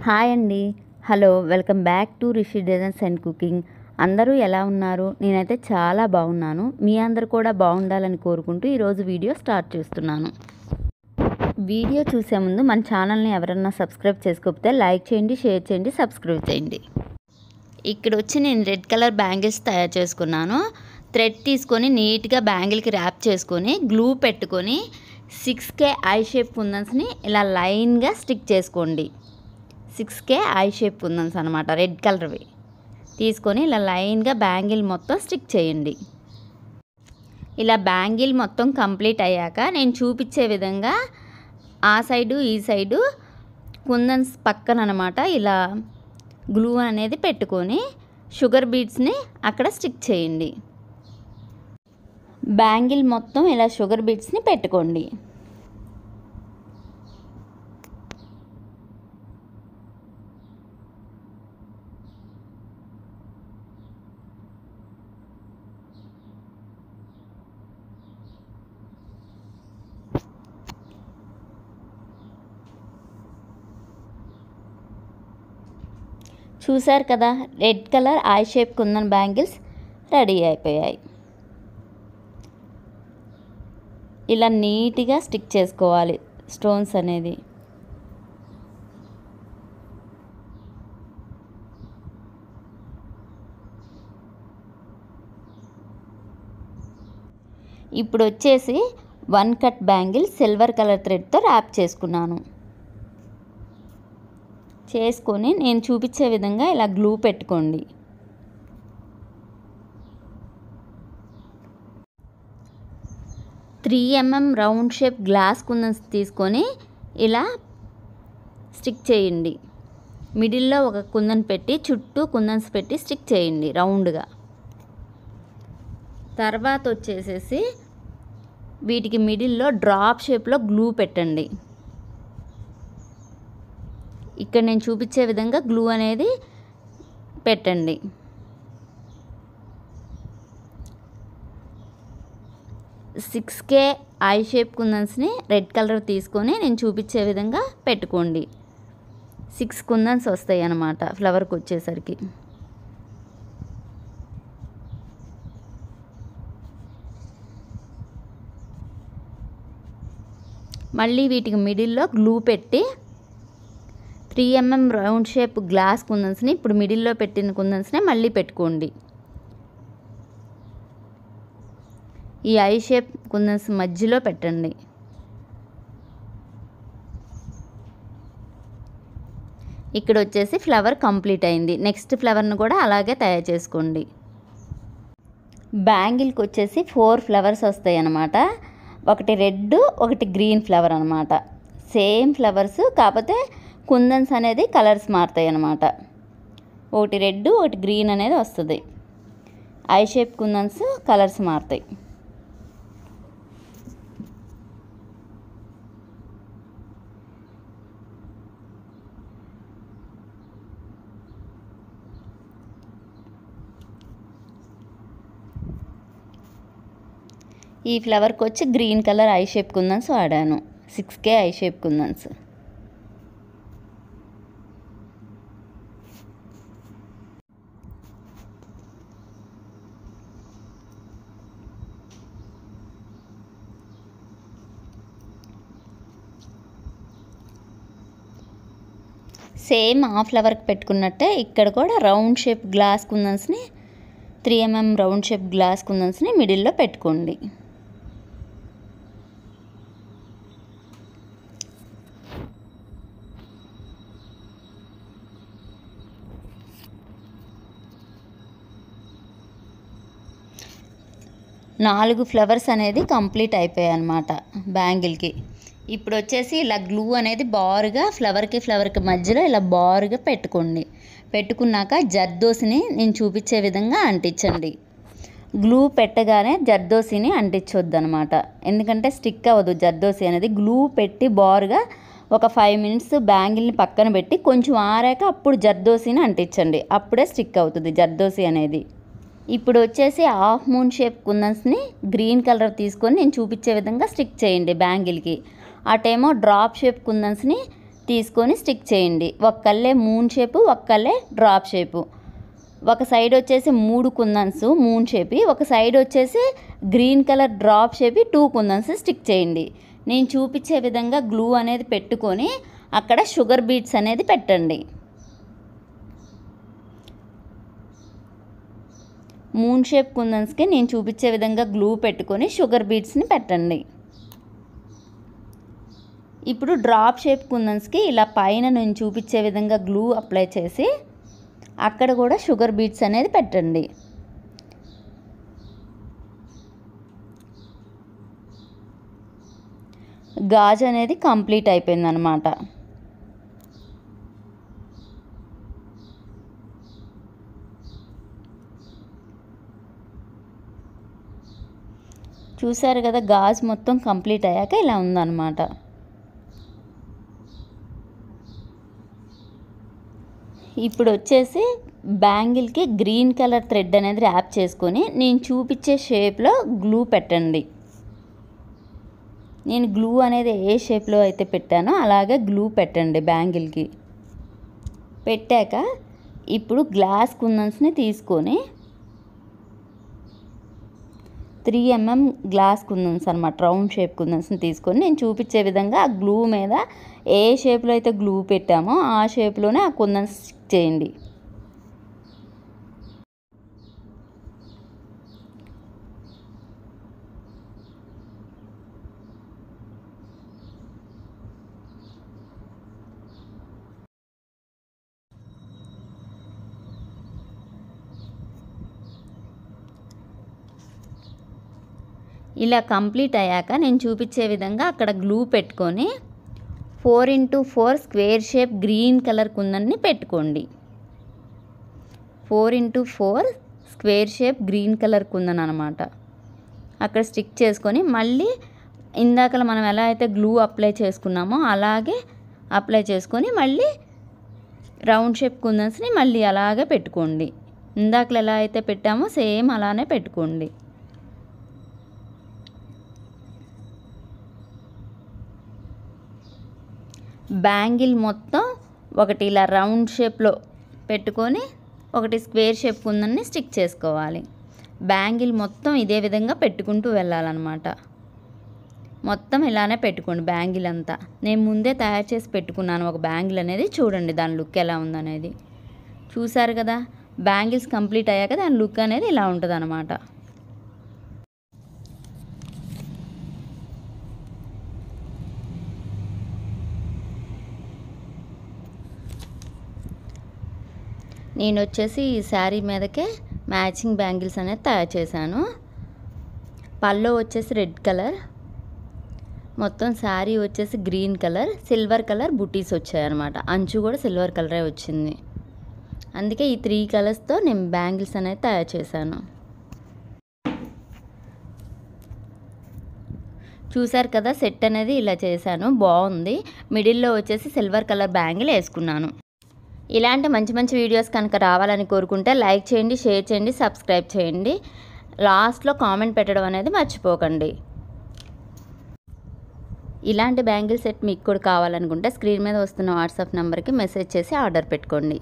Hi అండి. Hello, welcome back to Rishi designs and cooking. అందరూ ఎలా ఉన్నారు? నేనైతే చాలా బాగున్నాను. మీ అందరు కూడా బాగుండాలని కోరుకుంటూ ఈరోజు వీడియో స్టార్ట్ చేస్తున్నాను. వీడియో చూసే ముందు మన ఛానల్ని ఎవరన్నా సబ్స్క్రైబ్ చేసుకోకపోతే లైక్ చేయండి, షేర్ చేయండి, సబ్స్క్రైబ్ చేయండి. ఇక్కడ వచ్చి నేను రెడ్ కలర్ బ్యాంగిల్స్ తయారు చేసుకున్నాను. థ్రెడ్ తీసుకొని నీట్గా బ్యాంగిల్కి ర్యాప్ చేసుకొని గ్లూ పెట్టుకొని 6K ఐ షేప్ కుందన్స్ని ఇలా లైన్గా స్టిక్ చేసుకోండి. 6K ఐ షేప్ కుందన్స్ అనమాట, రెడ్ కలర్వి తీసుకొని ఇలా లైన్గా బ్యాంగిల్ మొత్తం స్టిక్ చేయండి. ఇలా బ్యాంగిల్ మొత్తం కంప్లీట్ అయ్యాక నేను చూపించే విధంగా ఆ సైడు ఈ సైడు కుందన్స్ పక్కన అనమాట ఇలా గ్లూ అనేది పెట్టుకొని షుగర్ బీడ్స్ని అక్కడ స్టిక్ చేయండి. బ్యాంగిల్ మొత్తం ఇలా షుగర్ బీడ్స్ని పెట్టుకోండి. చూసారు కదా, red colour I shape kundan bangles ready అయిపోయాయి. ఇలా నీట్గా స్టిక్ చేసుకోవాలి స్టోన్స్ అనేది. ఇప్పుడు వచ్చేసి 1 కట్ బ్యాంగిల్ సిల్వర్ కలర్ థ్రెడ్తో ర్యాప్ చేసుకున్నాను. చేసుకొని నేను చూపించే విధంగా ఇలా గ్లూ పెట్టుకోండి. Three mm round shape glass kundans తీసుకొని ఇలా స్టిక్ చేయండి. మిడిల్లో ఒక కుందన్ పెట్టి చుట్టూ కుందన్స్ పెట్టి స్టిక్ చేయండి రౌండ్గా. తర్వాత వచ్చేసేసి వీటికి మిడిల్లో డ్రాప్ షేప్లో గ్లూ పెట్టండి. ఇక్కడ నేను చూపించే విధంగా గ్లూ అనేది పెట్టండి. సిక్స్ కే ఐ షేప్ కుందన్స్ని రెడ్ కలర్ తీసుకొని నేను చూపించే విధంగా పెట్టుకోండి. 6 కుందన్స్ వస్తాయి అన్నమాట ఫ్లవర్కి వచ్చేసరికి. మళ్ళీ వీటికి మిడిల్లో గ్లూ పెట్టి 3 mm రౌండ్ షేప్ గ్లాస్ కుందన్స్ని ఇప్పుడు మిడిల్లో పెట్టిన కుందన్స్ని మళ్ళీ పెట్టుకోండి. ఈ ఐ షేప్ కుందన్స్ మధ్యలో పెట్టండి. ఇక్కడ వచ్చేసి ఫ్లవర్ కంప్లీట్ అయింది. నెక్స్ట్ ఫ్లవర్ను కూడా అలాగే తయారు చేసుకోండి. బ్యాంగిల్కి వచ్చేసి 4 ఫ్లవర్స్ వస్తాయి అన్నమాట. ఒకటి రెడ్, ఒకటి గ్రీన్ ఫ్లవర్ అనమాట. సేమ్ ఫ్లవర్స్, కాకపోతే కుందన్స్ అనేది కలర్స్ మారుతాయి అన్నమాట. ఒకటి రెడ్, ఒకటి గ్రీన్ అనేది వస్తుంది. ఐ షేప్ కుందన్స్ కలర్స్ మారుతాయి. ఈ ఫ్లవర్కి వచ్చి గ్రీన్ కలర్ ఐ షేప్ కుందన్స్ వాడాను. 6K I shape kundans. Same ఆ ఫ్లవర్కి పెట్టుకున్నట్టే ఇక్కడ కూడా రౌండ్ షేప్ గ్లాస్ కుందన్స్ని 3 mm రౌండ్ షేప్ గ్లాస్ కుందన్స్ని మిడిల్లో పెట్టుకోండి. నాలుగు ఫ్లవర్స్ అనేది కంప్లీట్ అయిపోయాయి అన్నమాట బ్యాంగిల్కి. ఇప్పుడు వచ్చేసి ఇలా గ్లూ అనేది బారుగా ఫ్లవర్కి మధ్యలో ఇలా బారుగా పెట్టుకోండి. పెట్టుకున్నాక జర్దోసిని నేను చూపించే విధంగా అంటించండి. గ్లూ పెట్టగానే జర్దోసిని అంటించొద్దు అనమాట, ఎందుకంటే స్టిక్ అవ్వదు. జర్దోసి అనేది గ్లూ పెట్టి బారుగా ఒక 5 minutes బ్యాంగిల్ని పక్కన పెట్టి కొంచెం ఆరాక అప్పుడు జర్దోసిని అంటించండి. అప్పుడే స్టిక్ అవుతుంది జర్దోసి అనేది. ఇప్పుడు వచ్చేసి హాఫ్ మూన్ షేప్ కుందన్స్ని గ్రీన్ కలర్ తీసుకొని నేను చూపించే విధంగా స్టిక్ చేయండి బ్యాంగిల్కి. అటేమో డ్రాప్ షేప్ కుందన్స్ని తీసుకొని స్టిక్ చేయండి. ఒక్కళ్ళే మూన్ షేపు, ఒక్కళ్ళే డ్రాప్ షేపు. ఒక సైడ్ వచ్చేసి 3 కుందన్స్ మూన్ షేప్, ఒక సైడ్ వచ్చేసి గ్రీన్ కలర్ డ్రాప్ షేప్ 2 కుందన్స్ స్టిక్ చేయండి. నేను చూపించే విధంగా గ్లూ అనేది పెట్టుకొని అక్కడ షుగర్ బీడ్స్ అనేది పెట్టండి. మూన్ షేప్ కుందన్స్కి నేను చూపించే విధంగా గ్లూ పెట్టుకొని షుగర్ బీడ్స్ని పెట్టండి. ఇప్పుడు డ్రాప్ షేప్ కుందన్స్కి ఇలా పైన నేను చూపించే విధంగా గ్లూ అప్లై చేసి అక్కడ కూడా షుగర్ బీడ్స్ అనేది పెట్టండి. గాజు అనేది కంప్లీట్ అయిపోయిందనమాట. చూసారు కదా, గాజు మొత్తం కంప్లీట్ అయ్యాక ఇలా ఉందన్నమాట. ఇప్పుడు వచ్చేసి బ్యాంగిల్కి గ్రీన్ కలర్ థ్రెడ్ అనేది ర్యాప్ చేసుకొని నేను చూపించే షేప్లో గ్లూ పెట్టండి. నేను గ్లూ అనేది ఏ షేప్లో అయితే పెట్టానో అలాగే గ్లూ పెట్టండి బ్యాంగిల్కి. పెట్టాక ఇప్పుడు గ్లాస్ కుందన్స్ని తీసుకొని 3 mm గ్లాస్ కుందన్స్ అనమాట, రౌండ్ షేప్ కుందన్స్ని తీసుకొని నేను చూపించే విధంగా ఆ గ్లూ మీద ఏ షేప్లో అయితే గ్లూ పెట్టామో ఆ షేప్లోనే ఆ కుందన్స్ స్టిక్ చేయండి. ఇలా కంప్లీట్ అయ్యాక నేను చూపించే విధంగా అక్కడ గ్లూ పెట్టుకొని 4x4 square shape green colour కుందన్ని పెట్టుకోండి. 4x4 square shape green colour kundan అనమాట. అక్కడ స్టిక్ చేసుకొని మళ్ళీ ఇందాకలా మనం ఎలా అయితే గ్లూ అప్లై చేసుకున్నామో అలాగే అప్లై చేసుకొని మళ్ళీ రౌండ్ షేప్ కుందన్స్ని మళ్ళీ అలాగే పెట్టుకోండి. ఇందాకలా ఎలా అయితే పెట్టామో సేమ్ అలానే పెట్టుకోండి. బ్యాంగిల్ మొత్తం ఒకటి ఇలా రౌండ్ షేప్లో పెట్టుకొని ఒకటి స్క్వేర్ షేప్ కుందన్ని స్టిక్ చేసుకోవాలి. బ్యాంగిల్ మొత్తం ఇదే విధంగా పెట్టుకుంటూ వెళ్ళాలన్నమాట. మొత్తం ఇలానే పెట్టుకోండి బ్యాంగిల్ అంతా. నేను ముందే తయారు చేసి పెట్టుకున్నాను ఒక బ్యాంగిల్ అనేది, చూడండి దాని లుక్ ఎలా ఉందనేది. చూసారు కదా, బ్యాంగిల్స్ కంప్లీట్ అయ్యాక దాని లుక్ అనేది ఇలా ఉంటుంది అన్నమాట. నేను వచ్చేసి ఈ శారీ మీదకే మ్యాచింగ్ బ్యాంగిల్స్ అనేది తయారు చేశాను. పల్లో వచ్చేసి రెడ్ కలర్, మొత్తం శారీ వచ్చేసి గ్రీన్ కలర్, సిల్వర్ కలర్ బుటీస్ వచ్చాయన్నమాట. అంచు కూడా సిల్వర్ కలరే వచ్చింది. అందుకే ఈ 3 కలర్స్తో నేను బ్యాంగిల్స్ అనేది తయారు చేశాను. చూసారు కదా, సెట్ అనేది ఇలా చేశాను, బాగుంది. మిడిల్లో వచ్చేసి సిల్వర్ కలర్ బ్యాంగిల్ వేసుకున్నాను. ఇలాంటి మంచి మంచి వీడియోస్ కనుక రావాలని కోరుకుంటే లైక్ చేయండి, షేర్ చేయండి, సబ్స్క్రైబ్ చేయండి. లాస్ట్లో కామెంట్ పెట్టడం అనేది మర్చిపోకండి. ఇలాంటి బ్యాంగిల్ సెట్ మీకు కూడా కావాలనుకుంటే స్క్రీన్ మీద వస్తున్న వాట్సాప్ నెంబర్కి మెసేజ్ చేసి ఆర్డర్ పెట్టుకోండి.